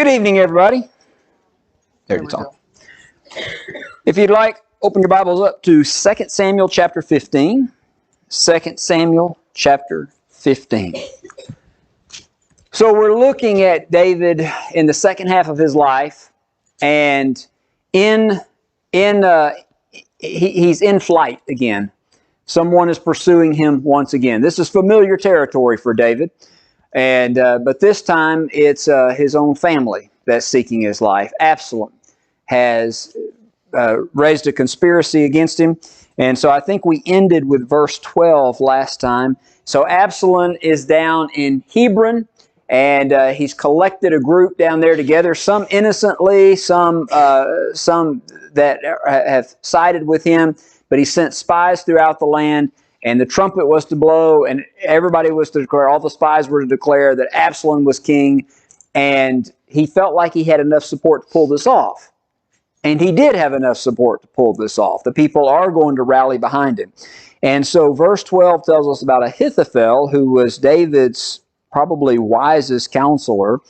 Good evening, everybody. There it's on. If you'd like, open your Bibles up to 2 Samuel chapter 15. 2 Samuel chapter 15. So we're looking at David in the second half of his life, and he's in flight again. Someone is pursuing him once again. This is familiar territory for David, and but this time it's his own family that's seeking his life. Absalom has raised a conspiracy against him, and so I think we ended with verse 12 last time. So Absalom is down in Hebron, and he's collected a group down there together, some innocently, some that have sided with him, but he sent spies throughout the land, and the trumpet was to blow, and everybody was to declare, all the spies were to declare that Absalom was king, and he felt like he had enough support to pull this off. And he did have enough support to pull this off. The people are going to rally behind him. And so verse 12 tells us about Ahithophel, who was David's probably wisest counselor,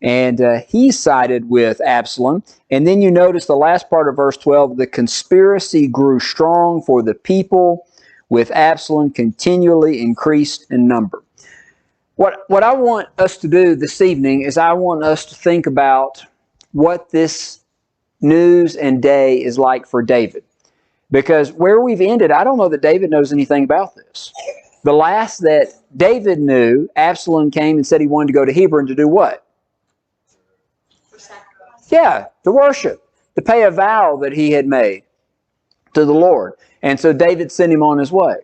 and he sided with Absalom. And then you notice the last part of verse 12, the conspiracy grew strong, for the people with Absalom continually increased in number. What I want us to do this evening is I want us to think about what this news and day is like for David. Because where we've ended, I don't know that David knows anything about this. The last that David knew, Absalom came and said he wanted to go to Hebron to do what? Yeah, to worship, to pay a vow that he had made to the Lord. And so David sent him on his way.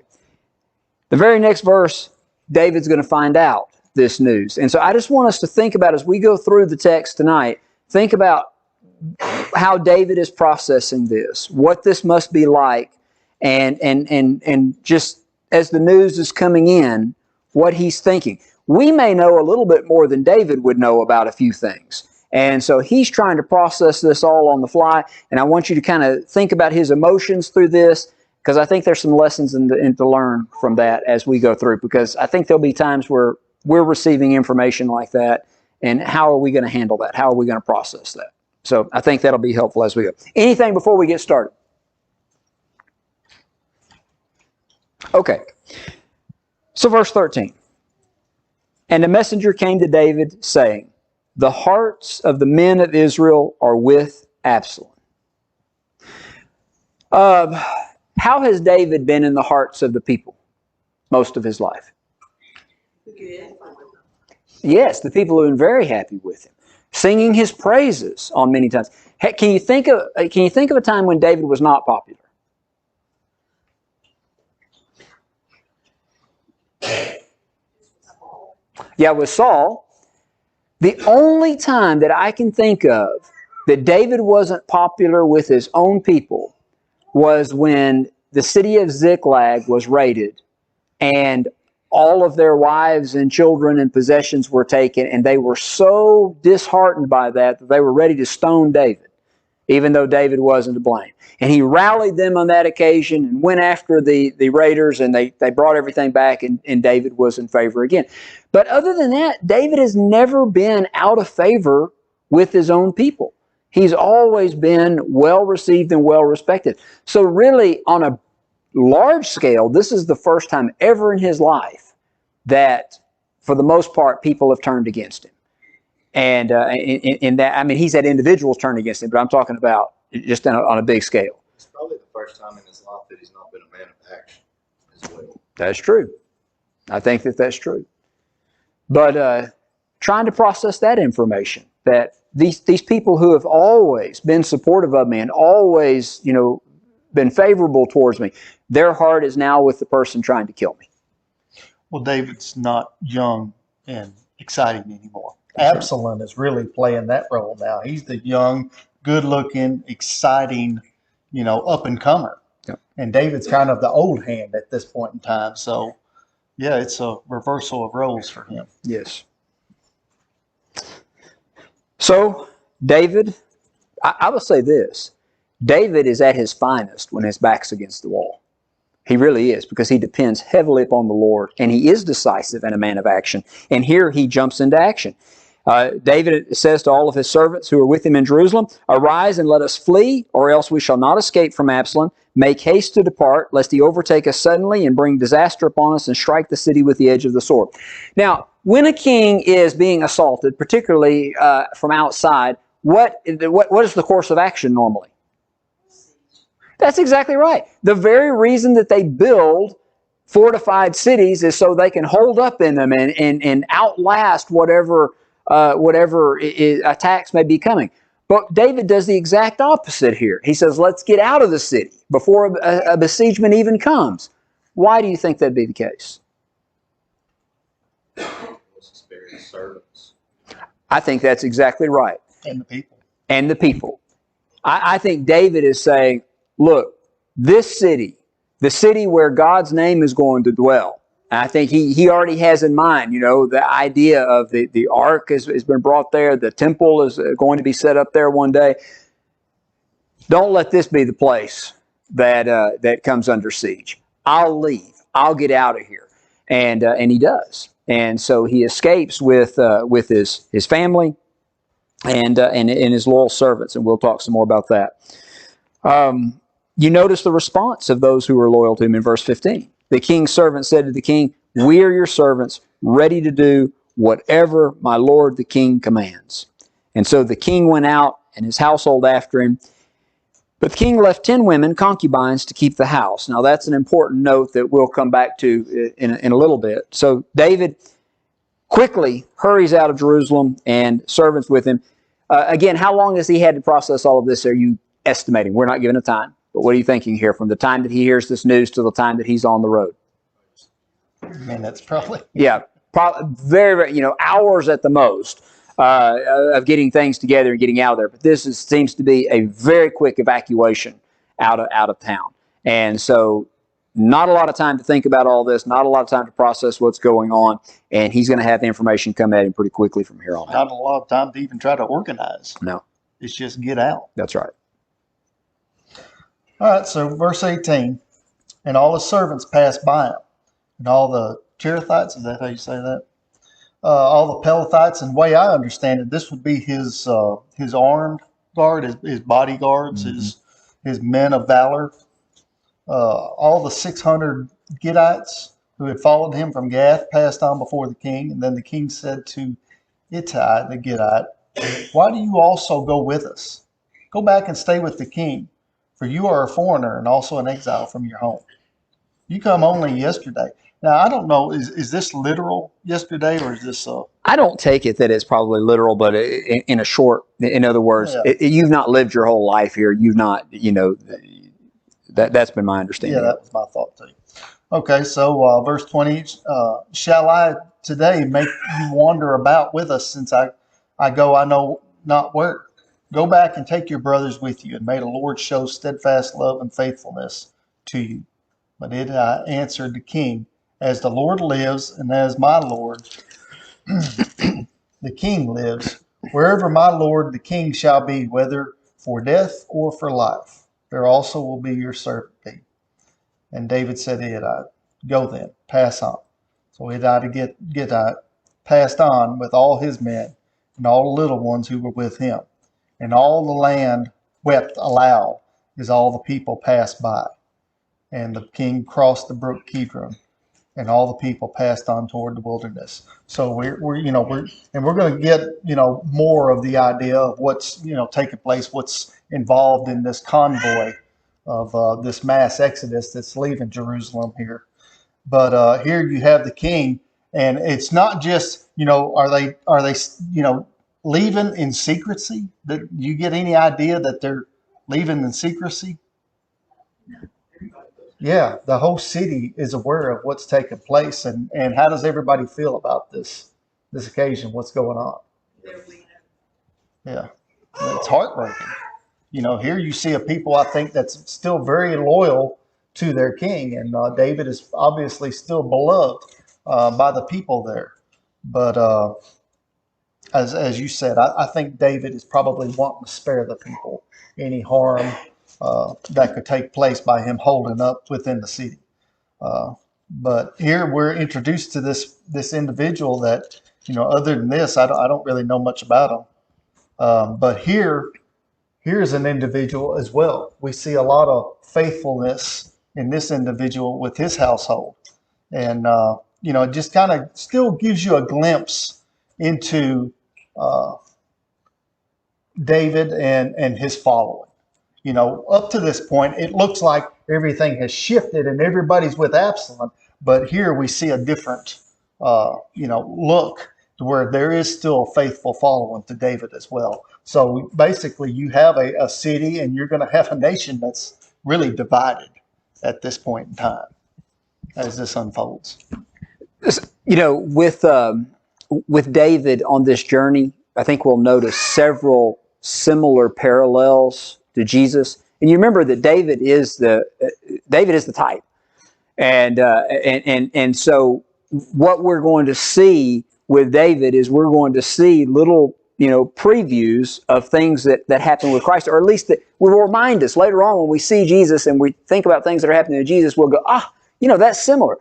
The very next verse, David's going to find out this news. And so I just want us to think about, as we go through the text tonight, think about how David is processing this, what this must be like, and just as the news is coming in, what he's thinking. We may know a little bit more than David would know about a few things. And so he's trying to process this all on the fly, and I want you to kind of think about his emotions through this, because I think there's some lessons to learn from that as we go through, because I think there'll be times where we're receiving information like that, and how are we going to handle that? How are we going to process that? So I think that'll be helpful as we go. Anything before we get started? Okay. So verse 13. And the messenger came to David, saying, the hearts of the men of Israel are with Absalom. How has David been in the hearts of the people most of his life? Yes, the people have been very happy with him, singing his praises on many times. Hey, can you think of a time when David was not popular? Yeah, with Saul. The only time that I can think of that David wasn't popular with his own people was when the city of Ziklag was raided, and all of their wives and children and possessions were taken, and they were so disheartened by that they were ready to stone David, even though David wasn't to blame. And he rallied them on that occasion and went after the raiders, and they brought everything back, and David was in favor again. But other than that, David has never been out of favor with his own people. He's always been well received and well respected. So really, on a large scale, this is the first time ever in his life that, for the most part, people have turned against him. And in that, I mean, he's had individuals turn against him, but I'm talking about just on a big scale. It's probably the first time in his life that he's not been a man of action as well. That's true. I think that's true. But trying to process that information, that these people who have always been supportive of me and always, been favorable towards me, their heart is now with the person trying to kill me. Well, David's not young and exciting anymore. Absalom is really playing that role now. He's the young, good-looking, exciting, up-and-comer. Yep. And David's kind of the old hand at this point in time. So, yeah, it's a reversal of roles for him. Yes. So, David, I will say this. David is at his finest when his back's against the wall. He really is, because he depends heavily upon the Lord, and he is decisive and a man of action. And here he jumps into action. David says to all of his servants who are with him in Jerusalem, "Arise and let us flee, or else we shall not escape from Absalom. Make haste to depart, lest he overtake us suddenly and bring disaster upon us and strike the city with the edge of the sword." Now, when a king is being assaulted, particularly from outside, what is the course of action normally? That's exactly right. The very reason that they build fortified cities is so they can hold up in them and outlast whatever attacks may be coming. But David does the exact opposite here. He says, let's get out of the city before a besiegement even comes. Why do you think that'd be the case? Spare his servants. I think that's exactly right. And the people. And the people. I think David is saying, look, this city, the city where God's name is going to dwell, I think he already has in mind, the idea of the ark has been brought there. The temple is going to be set up there one day. Don't let this be the place that comes under siege. I'll leave. I'll get out of here. And he does. And so he escapes with his family and his loyal servants. And we'll talk some more about that. You notice the response of those who were loyal to him in verse 15. The king's servant said to the king, "We are your servants, ready to do whatever my lord the king commands." And so the king went out and his household after him. But the king left 10 women, concubines, to keep the house. Now that's an important note that we'll come back to in a little bit. So David quickly hurries out of Jerusalem and servants with him. Again, how long has he had to process all of this? Are you estimating? We're not given a time. But what are you thinking here from the time that he hears this news to the time that he's on the road? And that's probably... Yeah, very, hours at the most of getting things together and getting out of there. But this seems to be a very quick evacuation out of town. And so not a lot of time to think about all this, not a lot of time to process what's going on. And he's going to have the information come at him pretty quickly from here on out. Not a lot of time to even try to organize. No. It's just get out. That's right. All right, so verse 18, and all his servants passed by him, and all the Cherethites, is that how you say that? All the Pelethites, and the way I understand it, this would be his armed guard, his bodyguards, his men of valor. All the 600 Gittites who had followed him from Gath passed on before the king, and then the king said to Ittai the Gittite, "Why do you also go with us? Go back and stay with the king. For you are a foreigner and also an exile from your home. You come only yesterday." Now, I don't know, is this literal yesterday or is this... I don't take it that it's probably literal, but in other words, you've not lived your whole life here. You've not, that's been my understanding. Yeah, that was my thought too. Okay, so verse 20, "Shall I today make you wander about with us since I go I know not where? Go back and take your brothers with you, and may the Lord show steadfast love and faithfulness to you." But Ittai answered the king, "As the Lord lives, and as my Lord the king lives, wherever my Lord the king shall be, whether for death or for life, there also will be your servant be." And David said to Ittai, "Go then, pass on." So Ittai the Gittite passed on with all his men and all the little ones who were with him. And all the land wept aloud as all the people passed by. And the king crossed the brook Kidron, and all the people passed on toward the wilderness. So we're going to get, more of the idea of what's, taking place, what's involved in this convoy of this mass exodus that's leaving Jerusalem here. But here you have the king, and it's not just, are they leaving in secrecy? Do you get any idea that they're leaving in secrecy? Yeah, the whole city is aware of what's taking place, and how does everybody feel about this occasion? What's going on? Yeah, it's heartbreaking. Here you see a people, I think, that's still very loyal to their king, and David is obviously still beloved by the people there. But as you said, I think David is probably wanting to spare the people any harm that could take place by him holding up within the city. But here we're introduced to this individual that Other than this, I don't really know much about him. But here's an individual as well. We see a lot of faithfulness in this individual with his household. And, it just kind of still gives you a glimpse into David and his following. Up to this point, it looks like everything has shifted and everybody's with Absalom. But here we see a different, look to where there is still a faithful following to David as well. So basically, you have a city and you're going to have a nation that's really divided at this point in time as this unfolds. With David on this journey, I think we'll notice several similar parallels to Jesus. And you remember that David is the type, and so what we're going to see with David is we're going to see little previews of things that happen with Christ, or at least that will remind us later on when we see Jesus and we think about things that are happening to Jesus. We'll go, that's similar.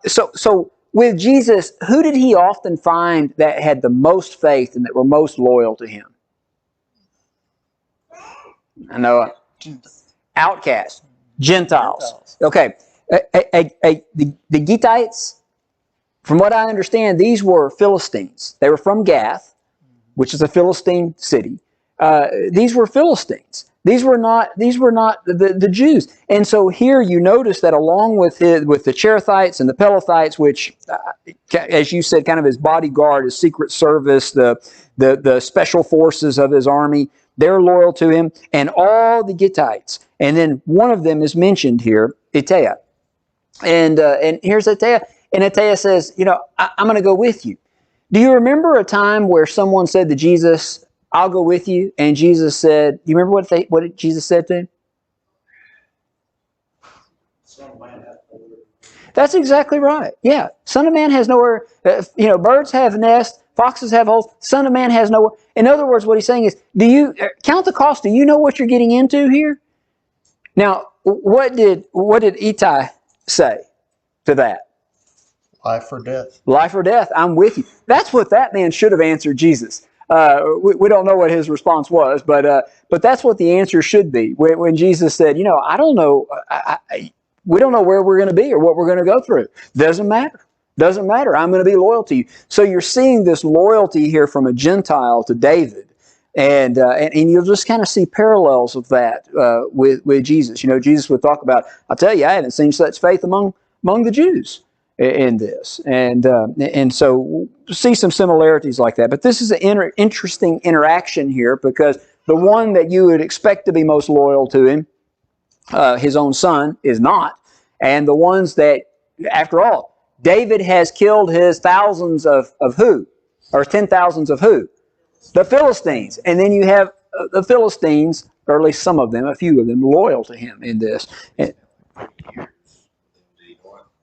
So with Jesus, who did he often find that had the most faith and that were most loyal to him? I know, outcasts, Gentiles. Okay, the Gittites, from what I understand, these were Philistines. They were from Gath, which is a Philistine city. These were Philistines. These were not the Jews. And so here you notice that along with the Cherethites and the Pelethites, which, as you said, kind of his bodyguard, his secret service, the special forces of his army, they're loyal to him, and all the Gittites. And then one of them is mentioned here, Ittai. And here's Ittai. And Ittai says, I'm going to go with you. Do you remember a time where someone said to Jesus, I'll go with you? And Jesus said, you remember what Jesus said to him? That's exactly right. Yeah. Son of Man has nowhere, birds have nests, foxes have holes, Son of Man has nowhere. In other words, what he's saying is, do you count the cost? Do you know what you're getting into here? Now, what did Ittai say to that? Life or death. Life or death, I'm with you. That's what that man should have answered Jesus. We don't know what his response was, but that's what the answer should be. When Jesus said, I don't know, we don't know where we're going to be or what we're going to go through. Doesn't matter. Doesn't matter. I'm going to be loyal to you. So you're seeing this loyalty here from a Gentile to David. And you'll just kind of see parallels of that with Jesus. Jesus would talk about, I'll tell you, I haven't seen such faith among the Jews in this. And so we'll see some similarities like that. But this is an interesting interaction here, because the one that you would expect to be most loyal to him, his own son, is not. And the ones that, after all, David has killed his thousands of who? Or 10,000s of who? The Philistines. And then you have the Philistines, or at least some of them, a few of them, loyal to him in this.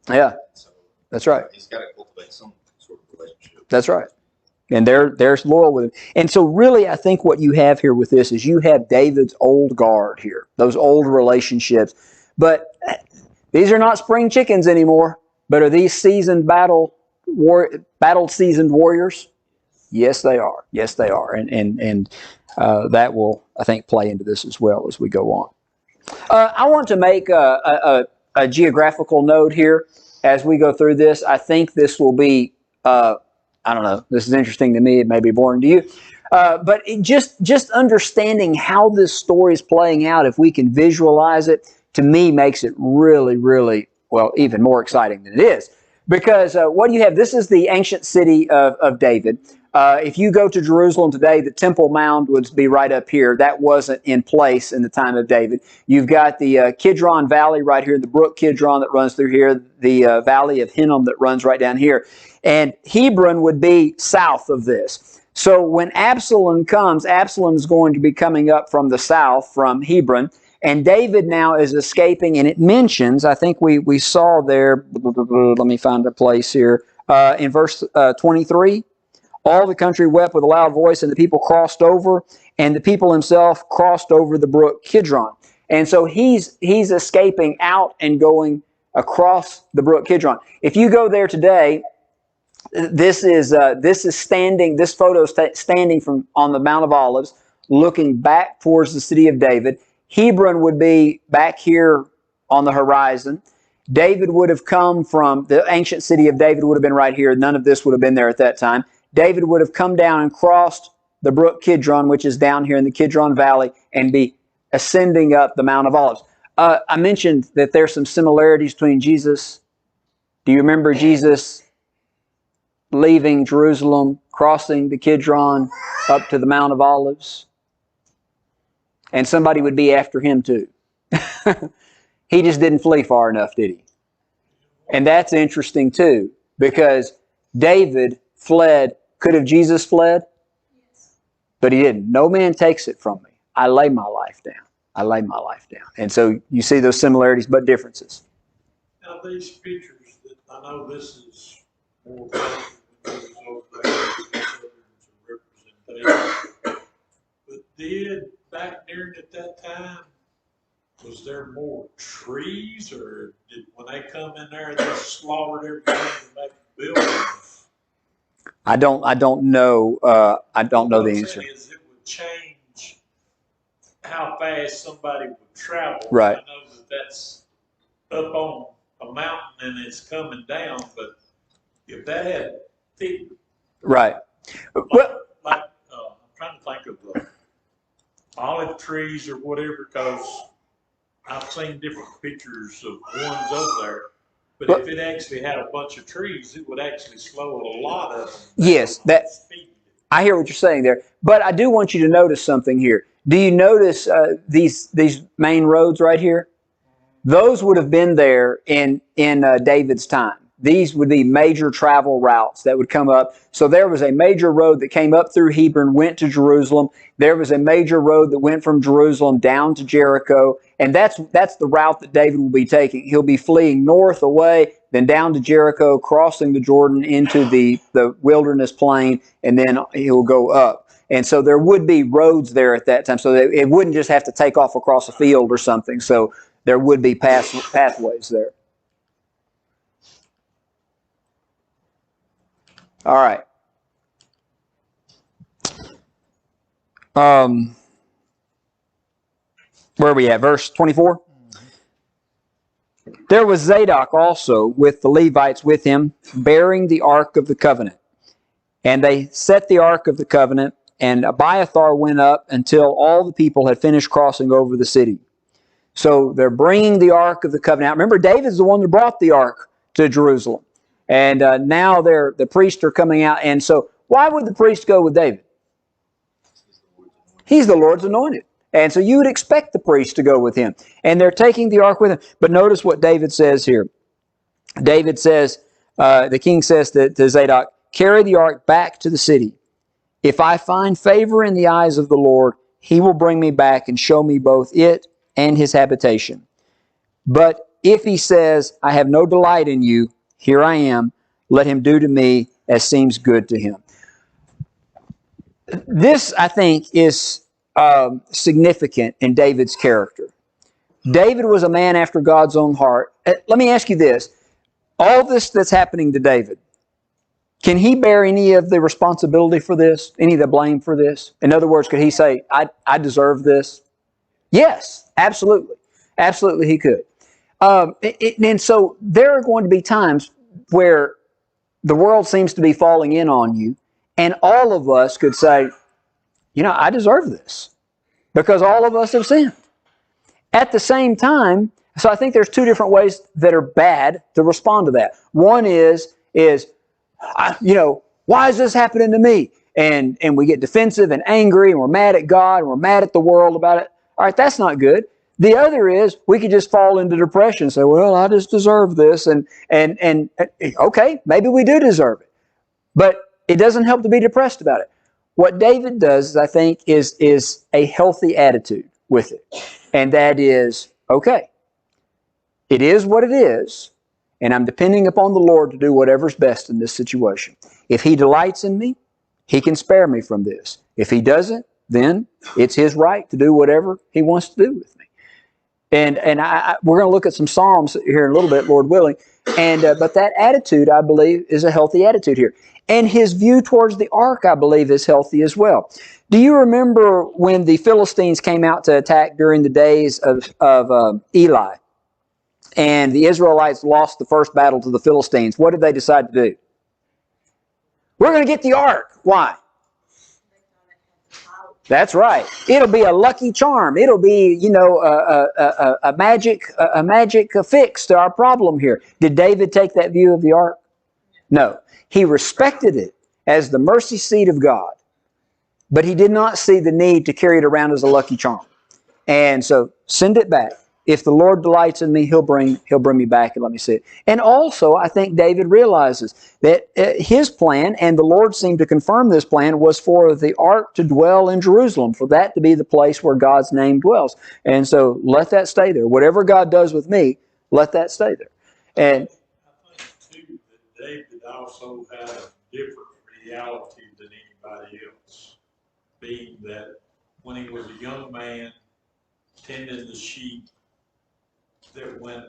Yeah, that's right. He's got to cultivate some sort of relationship. That's right. And they're loyal with him. And so really, I think what you have here with this is you have David's old guard here, those old relationships. But these are not spring chickens anymore. But are these seasoned battle-seasoned warriors? Yes, they are. Yes, they are. And that will, I think, play into this as well as we go on. I want to make a geographical note here as we go through this. I think this will be, I don't know, this is interesting to me. It may be boring to you. But just understanding how this story is playing out, if we can visualize it, to me makes it really, really, well, even more exciting than it is. Because what do you have? This is the ancient city of David. If you go to Jerusalem today, the Temple Mount would be right up here. That wasn't in place in the time of David. You've got the Kidron Valley right here, the brook Kidron that runs through here, the Valley of Hinnom that runs right down here. And Hebron would be south of this. So when Absalom comes, Absalom is going to be coming up from the south, from Hebron. And David now is escaping, and it mentions, I think we saw there, let me find a place here, in verse 23, all the country wept with a loud voice, and the people crossed over, and the people himself crossed over the brook Kidron. And so he's escaping out and going across the brook Kidron. If you go there today, This is standing. This photo is standing from on the Mount of Olives, looking back towards the city of David. Hebron would be back here on the horizon. David would have come from the ancient city of David would have been right here. None of this would have been there at that time. David would have come down and crossed the brook Kidron, which is down here in the Kidron Valley, and be ascending up the Mount of Olives. I mentioned that there's some similarities between Jesus. Do you remember Jesus leaving Jerusalem, crossing the Kidron up to the Mount of Olives? And somebody would be after him too. He just didn't flee far enough, did he? And that's interesting too, because David fled. Could have Jesus fled? But he didn't. No man takes it from me. I lay my life down. I lay my life down. And so you see those similarities but differences. Now these pictures, I know this is more over there, representation. But did back there at that time, was there more trees, or did when they come in there they slaughtered everything to make the building? I don't know. I don't know the answer. Is it would change how fast somebody would travel. Right. I know that's up on a mountain and it's coming down, but if that had thick, Right. Well, I'm trying to think of the olive trees or whatever, because I've seen different pictures of ones over there. But if it actually had a bunch of trees, it would actually slow a lot of them. Yes, Speed. I hear what you're saying there. But I do want you to notice something here. Do you notice these main roads right here? Those would have been there in David's time. These would be major travel routes that would come up. So there was a major road that came up through Hebron, went to Jerusalem. There was a major road that went from Jerusalem down to Jericho. And that's the route that David will be taking. He'll be fleeing north away, then down to Jericho, crossing the Jordan into the wilderness plain, and then he'll go up. And so there would be roads there at that time. So it wouldn't just have to take off across a field or something. So there would be pathways there. All right. Where are we at? Verse 24? There was Zadok also with the Levites with him, bearing the Ark of the Covenant. And they set the Ark of the Covenant, and Abiathar went up until all the people had finished crossing over the city. So they're bringing the Ark of the Covenant. Remember, David's the one that brought the Ark to Jerusalem. And now the priests are coming out. And so why would the priest go with David? He's the Lord's anointed. And so you would expect the priest to go with him. And they're taking the ark with him. But notice what David says here. David says, the king says to Zadok, carry the ark back to the city. If I find favor in the eyes of the Lord, he will bring me back and show me both it and his habitation. But if he says, I have no delight in you, here I am, let him do to me as seems good to him. This, I think, is significant in David's character. David was a man after God's own heart. Let me ask you this. All this that's happening to David, can he bear any of the responsibility for this? Any of the blame for this? In other words, could he say, I deserve this? Yes, absolutely. Absolutely he could. And so there are going to be times where the world seems to be falling in on you, and all of us could say, I deserve this, because all of us have sinned. At the same time, so I think there's two different ways that are bad to respond to that. One is why is this happening to me? And we get defensive and angry, and we're mad at God, and we're mad at the world about it. All right, that's not good. The other is we could just fall into depression and say, well, I just deserve this. And okay, maybe we do deserve it. But it doesn't help to be depressed about it. What David does, I think, is a healthy attitude with it. And that is, okay, it is what it is, and I'm depending upon the Lord to do whatever's best in this situation. If he delights in me, he can spare me from this. If he doesn't, then it's his right to do whatever he wants to do with me. And we're going to look at some Psalms here in a little bit, Lord willing. And but that attitude, I believe, is a healthy attitude here. And his view towards the ark, I believe, is healthy as well. Do you remember when the Philistines came out to attack during the days of Eli? And the Israelites lost the first battle to the Philistines. What did they decide to do? We're going to get the ark. Why? That's right. It'll be a lucky charm. It'll be, a magic fix to our problem here. Did David take that view of the ark? No. He respected it as the mercy seat of God, but he did not see the need to carry it around as a lucky charm. And so send it back. If the Lord delights in me, He'll bring me back and let me see it. And also, I think David realizes that his plan, and the Lord seemed to confirm this plan, was for the ark to dwell in Jerusalem, for that to be the place where God's name dwells. And so let that stay there. Whatever God does with me, let that stay there. And I think, too, that David also had a different reality than anybody else, being that when he was a young man tending the sheep, that when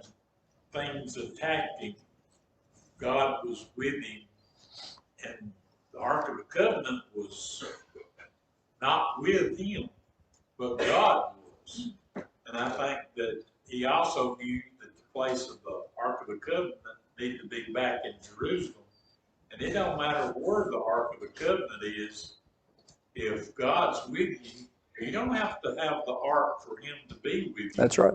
things attacked him, God was with him, and the Ark of the Covenant was not with him, but God was. And I think that he also knew that the place of the Ark of the Covenant needed to be back in Jerusalem. And it don't matter where the Ark of the Covenant is, if God's with you don't have to have the Ark for Him to be with you. that's right.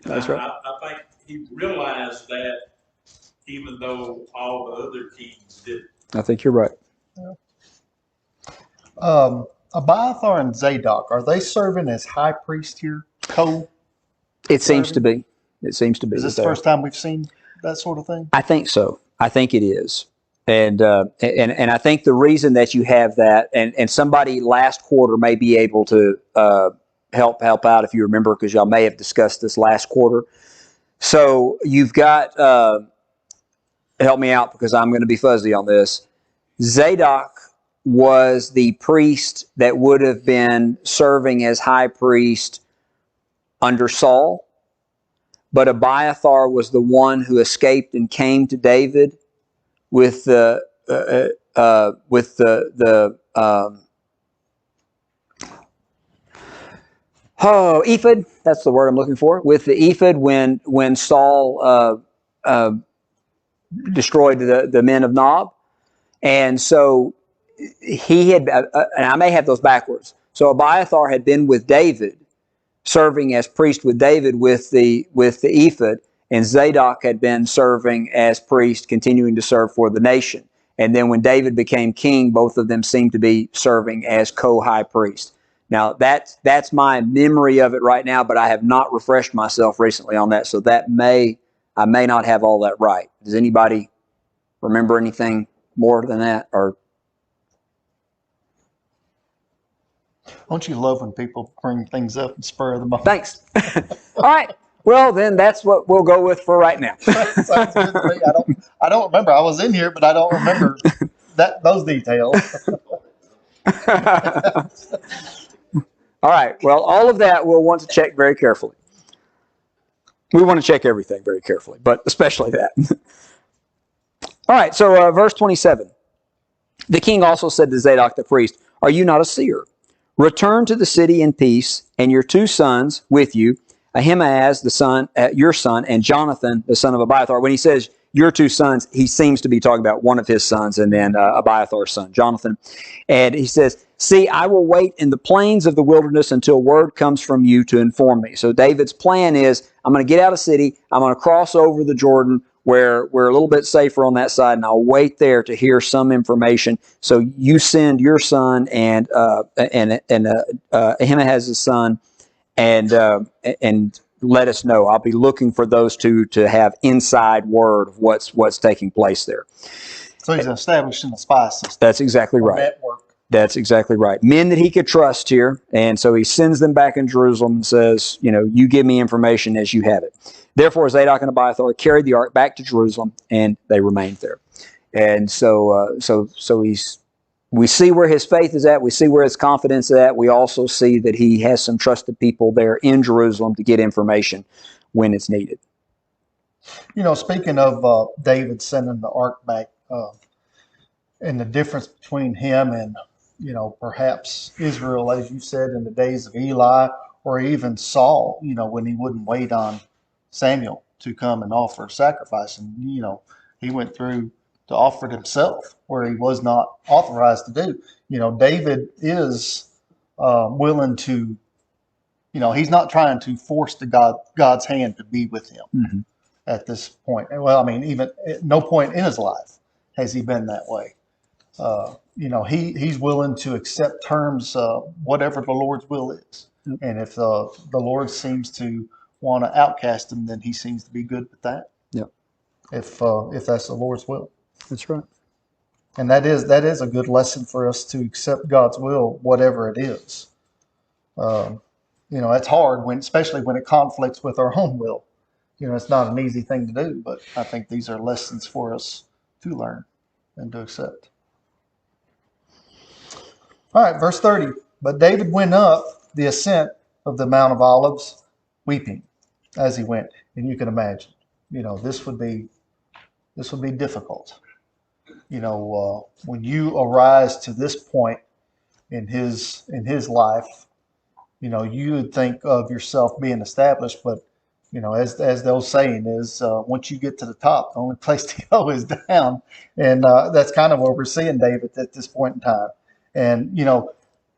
That's right. I think he realized that, even though all the other kings didn't. I think you're right. Abiathar and Zadok, are they serving as high priest here? It seems to be. It seems to be. Is this the first time we've seen that sort of thing? I think so. I think it is. And I think the reason that you have that, and somebody last quarter may be able to help out if you remember, because y'all may have discussed this last quarter. So you've got, help me out because I'm going to be fuzzy on this. Zadok was the priest that would have been serving as high priest under Saul, but Abiathar was the one who escaped and came to David with the ephod. That's the word I'm looking for. With the ephod, when Saul destroyed the men of Nob, and so he had. And I may have those backwards. So Abiathar had been with David, serving as priest with David with the ephod, and Zadok had been serving as priest, continuing to serve for the nation. And then when David became king, both of them seemed to be serving as co-high priest. Now, that's my memory of it right now, but I have not refreshed myself recently on that, so I may not have all that right. Does anybody remember anything more than that? Or Don't you love when people bring things up and spur of the moment? thanks. All right. Well, then that's what we'll go with for right now. Sounds good to me. I don't remember. I was in here, but I don't remember those details. All right. Well, all of that we'll want to check very carefully. We want to check everything very carefully, but especially that. All right. So verse 27. The king also said to Zadok the priest, "Are you not a seer? Return to the city in peace, and your 2 sons with you, Ahimaaz, your son, and Jonathan, the son of Abiathar." When he says your 2 sons, he seems to be talking about one of his sons and then Abiathar's son, Jonathan. And he says, "See, I will wait in the plains of the wilderness until word comes from you to inform me." So David's plan is, I'm going to get out of the city, I'm going to cross over the Jordan where we're a little bit safer on that side, and I'll wait there to hear some information. So you send your son and Ahimaaz's son, and let us know. I'll be looking for those 2 to have inside word of what's taking place there. So he's establishing a spy system. That's exactly right. Network. That's exactly right. Men that he could trust here. And so he sends them back in Jerusalem and says, you give me information as you have it. Therefore, Zadok and Abiathar carried the ark back to Jerusalem, and they remained there. And so we see where his faith is at. We see where his confidence is at. We also see that he has some trusted people there in Jerusalem to get information when it's needed. Speaking of David sending the ark back, and the difference between him and, perhaps Israel, as you said, in the days of Eli, or even Saul, when he wouldn't wait on Samuel to come and offer sacrifice. And, he went through to offer it himself where he was not authorized to do. David is willing to, he's not trying to force God's hand to be with him. Mm-hmm. At this point. Well, I mean, even at no point in his life has he been that way. He's willing to accept terms, whatever the Lord's will is. Yep. And if the Lord seems to want to outcast him, then he seems to be good with that. Yep. If that's the Lord's will. That's right. And that is a good lesson for us to accept God's will, whatever it is. It's hard especially when it conflicts with our own will. It's not an easy thing to do, but I think these are lessons for us to learn and to accept. All right, verse 30. But David went up the ascent of the Mount of Olives, weeping as he went. And you can imagine, this would be difficult. When you arise to this point in his life, you would think of yourself being established, but as the old saying is, once you get to the top, the only place to go is down. And that's kind of what we're seeing David at this point in time. And,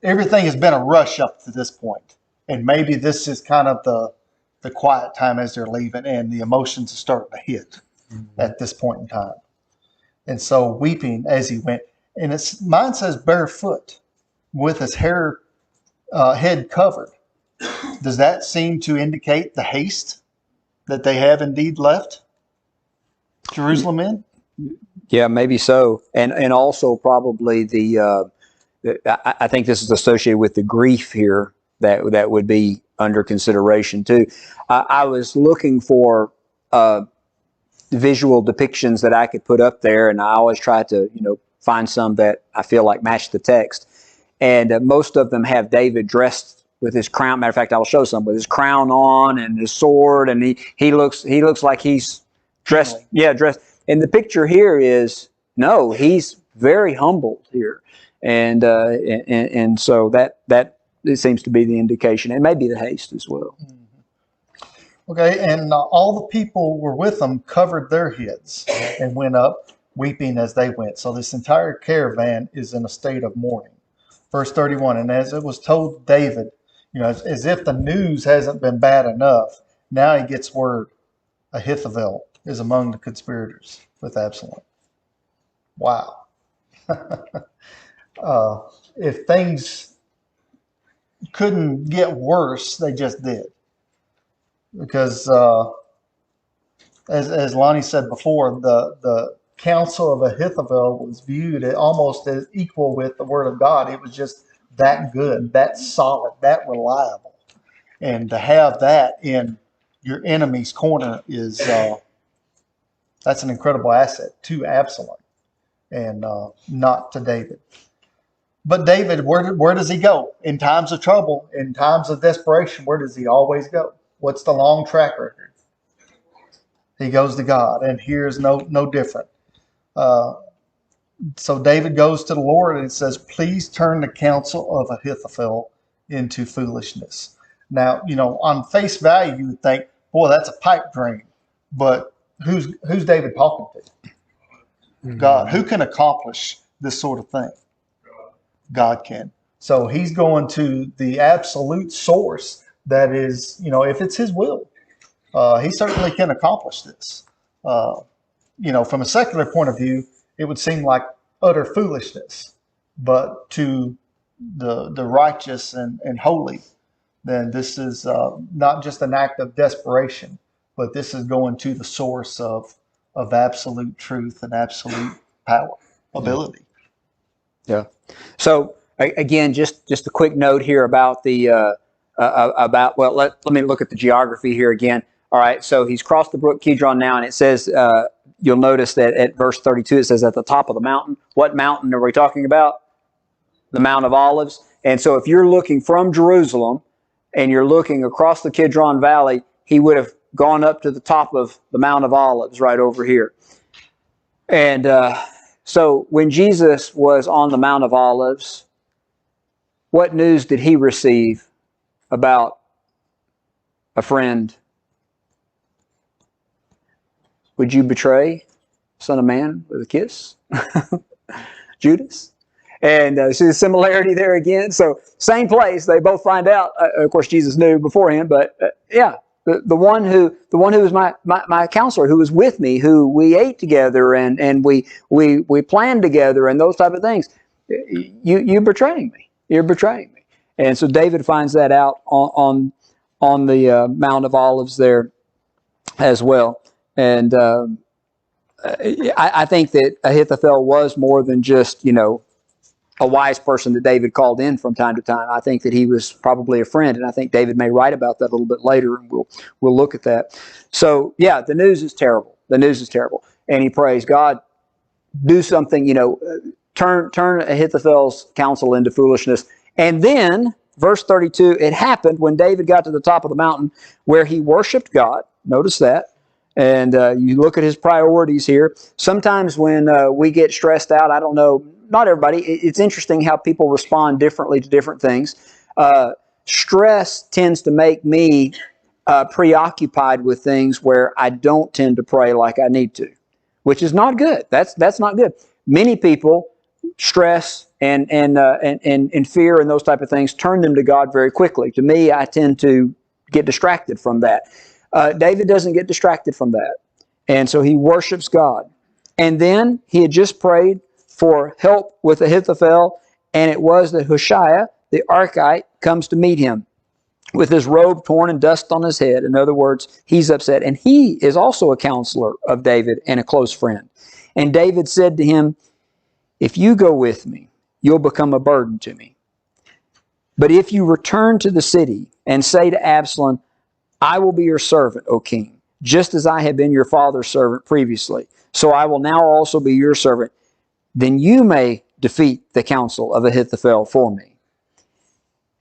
everything has been a rush up to this point. And maybe this is kind of the quiet time as they're leaving, and the emotions are starting to hit at this point in time. And so weeping as he went. And mine says barefoot with his head covered. Does that seem to indicate the haste that they have indeed left Jerusalem in? Yeah, maybe so. And also probably I think this is associated with the grief here that would be under consideration too. I was looking for visual depictions that I could put up there, and I always try to, find some that I feel like match the text. And most of them have David dressed with his crown. Matter of fact, I'll show some with his crown on and his sword, and he looks like he's dressed. Yeah, dressed. And the picture here is he's very humbled here, and so that it seems to be the indication, and maybe the haste as well. Okay, and all the people were with them covered their heads and went up weeping as they went. So this entire caravan is in a state of mourning. Verse 31, and as it was told David, as if the news hasn't been bad enough, now he gets word Ahithophel is among the conspirators with Absalom. Wow. If things couldn't get worse, they just did. Because as Lonnie said before, the counsel of Ahithophel was viewed almost as equal with the word of God. It was just that good, that solid, that reliable. And to have that in your enemy's corner is that's an incredible asset to Absalom and not to David. But David, where does he go? In times of trouble, in times of desperation, where does he always go? What's the long track record? He goes to God, and here's no different. So David goes to the Lord and says, please turn the counsel of Ahithophel into foolishness. Now, on face value, you would think, boy, that's a pipe dream. But who's David talking to? Mm-hmm. God. Who can accomplish this sort of thing? God can. So he's going to the absolute source that is, if it's his will, he certainly can accomplish this. From a secular point of view, it would seem like utter foolishness, but to the righteous and holy, then this is not just an act of desperation, but this is going to the source of absolute truth and absolute power, ability. Yeah. So again, just a quick note here about the let me look at the geography here again. All right. So he's crossed the brook Kidron now, and it says. You'll notice that at verse 32, it says at the top of the mountain. What mountain are we talking about? The Mount of Olives. And so if you're looking from Jerusalem and you're looking across the Kidron Valley, he would have gone up to the top of the Mount of Olives right over here. And so when Jesus was on the Mount of Olives, what news did he receive about a friend? Would you betray Son of Man with a kiss? Judas? And see the similarity there again? So same place, they both find out. Of course, Jesus knew beforehand, but yeah, the one who was my counselor, who was with me, who we ate together and we planned together and those type of things. You're betraying me. You're betraying me. And so David finds that out on the Mount of Olives there as well. And I think that Ahithophel was more than just, a wise person that David called in from time to time. I think that he was probably a friend, and I think David may write about that a little bit later, and we'll look at that. So, yeah, the news is terrible. The news is terrible. And he prays, God, do something, turn Ahithophel's counsel into foolishness. And then, verse 32, it happened when David got to the top of the mountain where he worshiped God. Notice that. And you look at his priorities here. Sometimes when we get stressed out, I don't know, not everybody, it's interesting how people respond differently to different things. Stress tends to make me preoccupied with things where I don't tend to pray like I need to, which is not good. That's not good. Many people, stress and fear and those type of things turn them to God very quickly. To me, I tend to get distracted from that. David doesn't get distracted from that. And so he worships God. And then he had just prayed for help with Ahithophel, and it was that Hushai, the Archite, comes to meet him with his robe torn and dust on his head. In other words, he's upset. And he is also a counselor of David and a close friend. And David said to him, if you go with me, you'll become a burden to me. But if you return to the city and say to Absalom, I will be your servant, O king, just as I have been your father's servant previously. So I will now also be your servant. Then you may defeat the counsel of Ahithophel for me.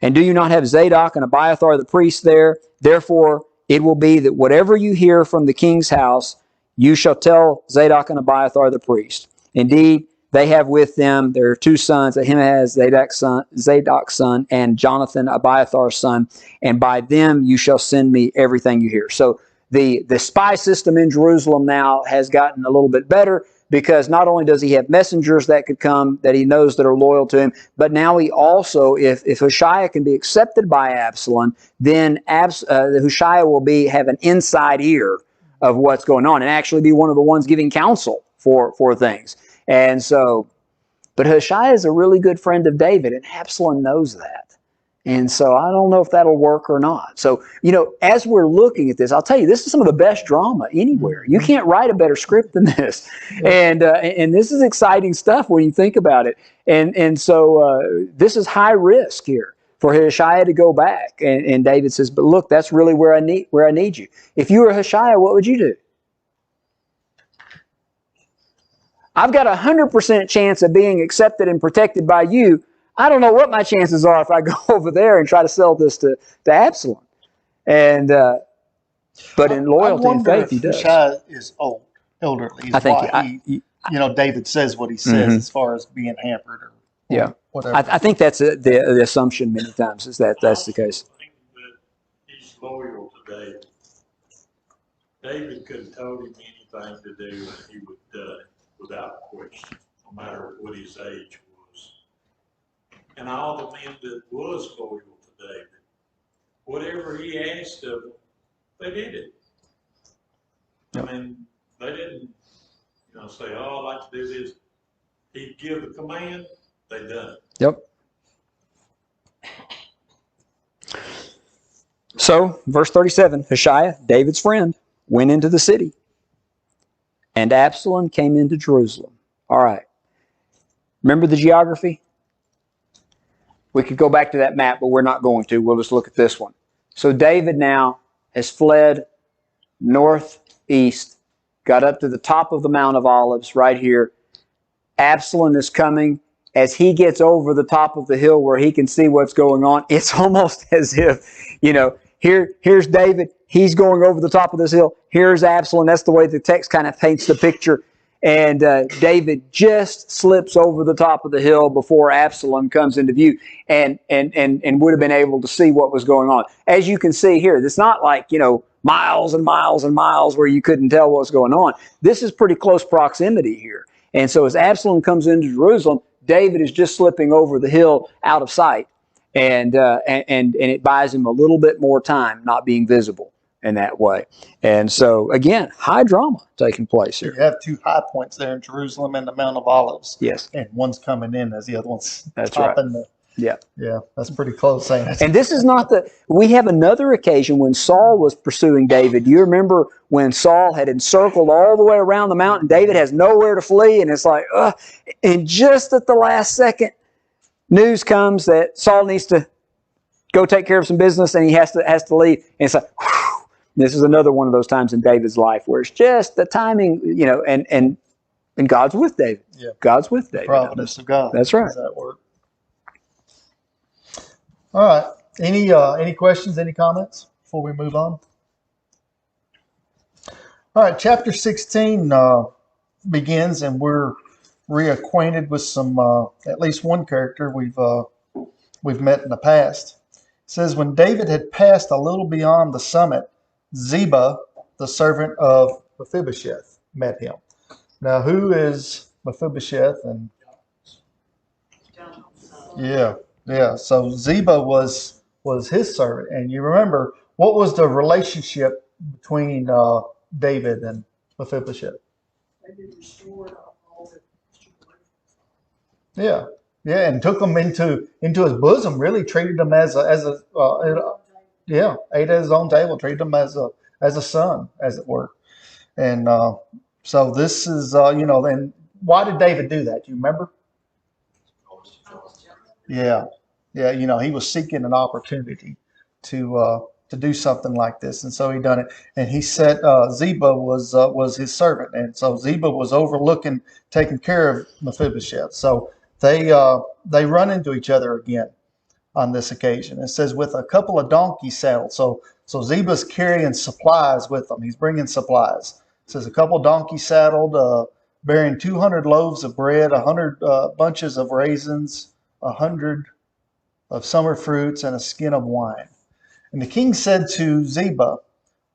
And do you not have Zadok and Abiathar the priests there? Therefore, it will be that whatever you hear from the king's house, you shall tell Zadok and Abiathar the priest. Indeed, they have with them their two sons, Ahimaaz, Zadok's son, and Jonathan, Abiathar's son, and by them you shall send me everything you hear. So the spy system in Jerusalem now has gotten a little bit better, because not only does he have messengers that could come that he knows that are loyal to him, but now he also, if Hushai can be accepted by Absalom, then Hushai will have an inside ear of what's going on and actually be one of the ones giving counsel for things. And so, but Hushai is a really good friend of David, and Absalom knows that. And so I don't know if that'll work or not. So, as we're looking at this, I'll tell you, this is some of the best drama anywhere. You can't write a better script than this. And this is exciting stuff when you think about it. And so this is high risk here for Hushai to go back. And David says, but look, that's really where I need you. If you were Hushai, what would you do? I've got 100% chance of being accepted and protected by you. I don't know what my chances are if I go over there and try to sell this to Absalom. And but in loyalty and faith, he does. Hushai is elderly. I think David says what he says as far as being hampered or whatever. I think that's the assumption many times is that that's the case. I think that he's loyal to David. David could have told him anything to do, and he would have done it without question, no matter what his age was. And all the men that was loyal to David, whatever he asked of them, they did it. I mean, they didn't, say, oh, I'd like to do this. He'd give the command, they done it. Yep. So, verse 37, Hushai, David's friend, went into the city, and Absalom came into Jerusalem. All right. Remember the geography? We could go back to that map, but we're not going to. We'll just look at this one. So David now has fled northeast, got up to the top of the Mount of Olives right here. Absalom is coming. As he gets over the top of the hill where he can see what's going on, it's almost as if, Here's David. He's going over the top of this hill. Here's Absalom. That's the way the text kind of paints the picture. And David just slips over the top of the hill before Absalom comes into view, and would have been able to see what was going on. As you can see here, it's not like, miles and miles and miles where you couldn't tell what was going on. This is pretty close proximity here. And so as Absalom comes into Jerusalem, David is just slipping over the hill out of sight, and it buys him a little bit more time not being visible in that way. And so, again, high drama taking place here. You have two high points there in Jerusalem and the Mount of Olives. Yes. And one's coming in as the other one's That's topping right. Yeah, that's pretty close. And this is not we have another occasion when Saul was pursuing David. Do you remember when Saul had encircled all the way around the mountain? David has nowhere to flee, and it's like, and just at the last second, news comes that Saul needs to go take care of some business, and he has to leave. And it's like, whew. This is another one of those times in David's life where it's just the timing, and God's with David. Yeah. God's with David. Providence of God. That's right. Does that work? All right. Any questions, any comments before we move on? All right. Chapter 16 begins, and we're reacquainted with some, at least one character we've met in the past. It says, when David had passed a little beyond the summit, Ziba, the servant of Mephibosheth, met him. Now, who is Mephibosheth? And yeah. So Ziba was his servant, and you remember what was the relationship between David and Mephibosheth? They restored all the Yeah, and took him into his bosom. Really treated him as ate at his own table. Treated him as a son, as it were. And so this is and why did David do that? Do you remember? Yeah. He was seeking an opportunity to do something like this, and so he done it. And he said Ziba was his servant, and so Ziba was taking care of Mephibosheth. So they run into each other again on this occasion. It says with a couple of donkeys saddled. So Ziba's carrying supplies with him. He's bringing supplies. It says a couple of donkeys saddled, bearing 200 loaves of bread, 100 bunches of raisins, 100 of summer fruits, and a skin of wine. And the king said to Ziba,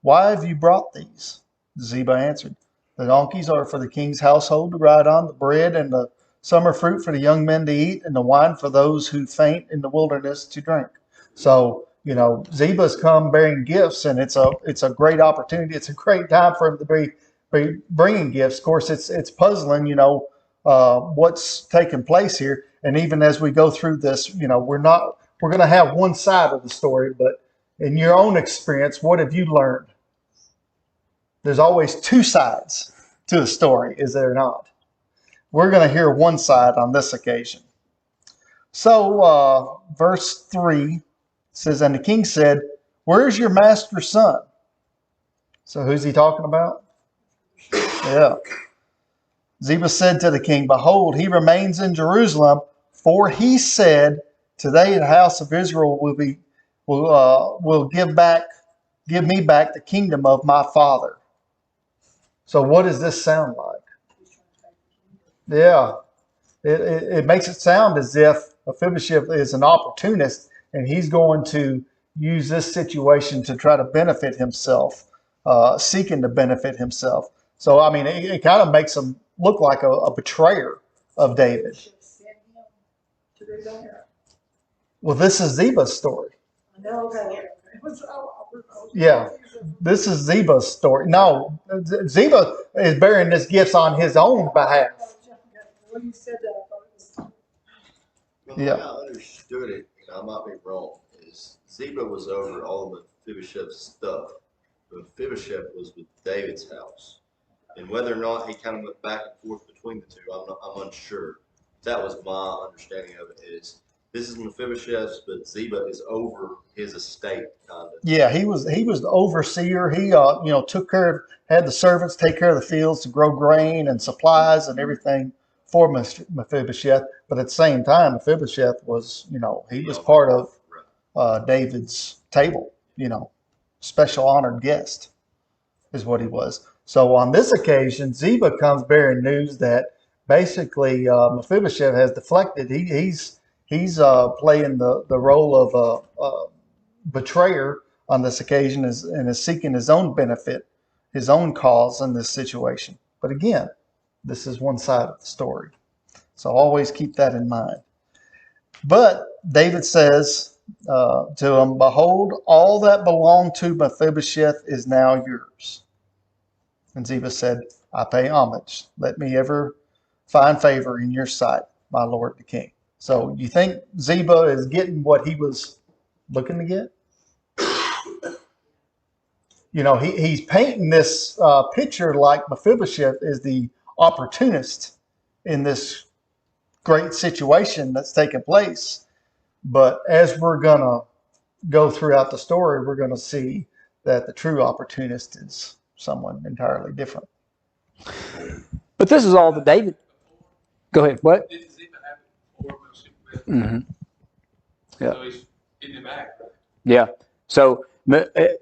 "Why have you brought these?" Ziba answered, "The donkeys are for the king's household to ride on, the bread and the summer fruit for the young men to eat, and the wine for those who faint in the wilderness to drink." So, Ziba's come bearing gifts, and it's a great opportunity. It's a great time for him to be bringing gifts. Of course, it's puzzling, what's taking place here. And even as we go through this, we're going to have one side of the story, but in your own experience, what have you learned? There's always two sides to a story, is there not? We're going to hear one side on this occasion. So, verse 3 says, "And the king said, 'Where is your master's son?'" So who's he talking about? Yeah. Ziba said to the king, "Behold, he remains in Jerusalem, for he said, 'Today the house of Israel will give me back the kingdom of my father.'" So what does this sound like? Yeah. It makes it sound as if Mephibosheth is an opportunist, and he's going to use this situation to try to benefit himself, seeking to benefit himself. So, I mean, it kind of makes him look like a betrayer of David. Well, this is Ziba's story. Yeah, this is Ziba's story. No, Ziba is bearing this gifts on his own behalf. When you said that, I thought it was Well, Yeah. the way I understood it, and I might be wrong, is Ziba was over all of Mephibosheth's stuff. Mephibosheth was with David's house. And whether or not he kind of went back and forth between the two, I'm unsure. That was my understanding of it, is this is Mephibosheth's, but Ziba is over his estate, kind of. Yeah, he was the overseer. He took care of, had the servants take care of the fields to grow grain and supplies and everything for Mephibosheth. But at the same time, Mephibosheth was, he was part of David's table, special honored guest, is what he was. So on this occasion, Ziba comes bearing news that basically Mephibosheth has deflected. He's playing the role of a betrayer on this occasion and is seeking his own benefit, his own cause in this situation. But again, this is one side of the story. So always keep that in mind. But David says to him, "Behold, all that belonged to Mephibosheth is now yours." And Ziba said, "I pay homage. Let me ever find favor in your sight, my lord the king." So you think Ziba is getting what he was looking to get? You know, he's painting this picture like Mephibosheth is the opportunist in this great situation that's taking place. But as we're going to go throughout the story, we're going to see that the true opportunist is someone entirely different. But this is all that David. Go ahead. What? Didn't Ziba have it before Mephibosheth? Mm-hmm. Yeah. So he's getting it back, right? Yeah. So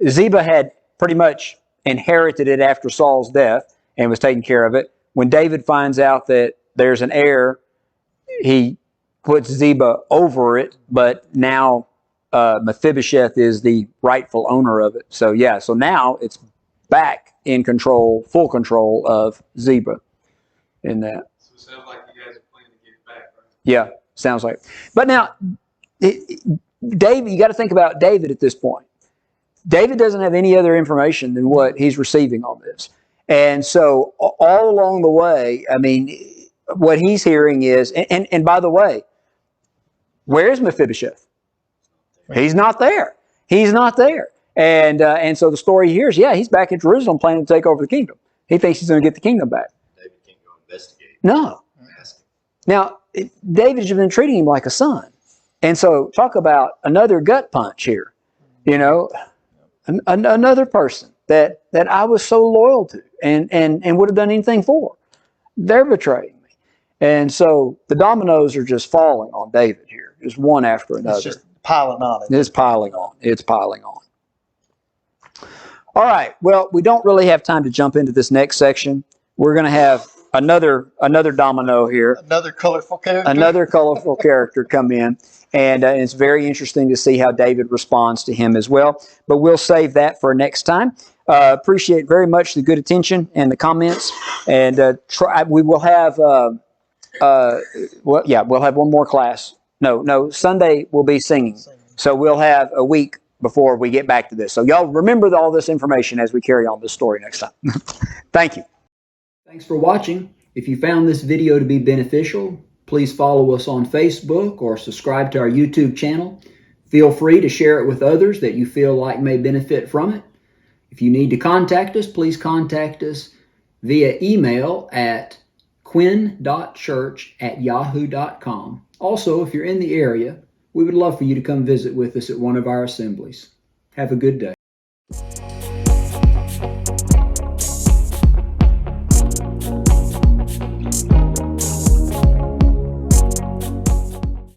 Ziba had pretty much inherited it after Saul's death and was taking care of it. When David finds out that there's an heir, he puts Ziba over it, but now Mephibosheth is the rightful owner of it. So yeah, so now it's back in control, full control of Ziba in that. So it sounds like you guys are planning to get it back, right? Yeah, sounds like. But now, David, you got to think about David at this point. David doesn't have any other information than what he's receiving on this. And so all along the way, I mean, what he's hearing is, and by the way, where is Mephibosheth? He's not there. He's not there. And so the story here is, yeah, he's back in Jerusalem planning to take over the kingdom. He thinks he's going to get the kingdom back. David can't go investigate. No. Ask him. Now, David's been treating him like a son. And so talk about another gut punch here. You know, another person that I was so loyal to and would have done anything for. They're betraying me. And so the dominoes are just falling on David here, just one after another. It's just piling on it. It's piling on. It's piling on. All right. Well, we don't really have time to jump into this next section. We're going to have another domino here. Another colorful character. Another colorful character come in. And it's very interesting to see how David responds to him as well. But we'll save that for next time. Appreciate very much the good attention and the comments. And we will have, we'll have one more class. No, Sunday will be singing. So we'll have a week before we get back to this. So y'all remember all this information as we carry on this story next time. Thank you. Thanks for watching. If you found this video to be beneficial, please follow us on Facebook or subscribe to our YouTube channel. Feel free to share it with others that you feel like may benefit from it. If you need to contact us, please contact us via email at quinn.church@yahoo.com. Also, if you're in the area, we would love for you to come visit with us at one of our assemblies. Have a good day.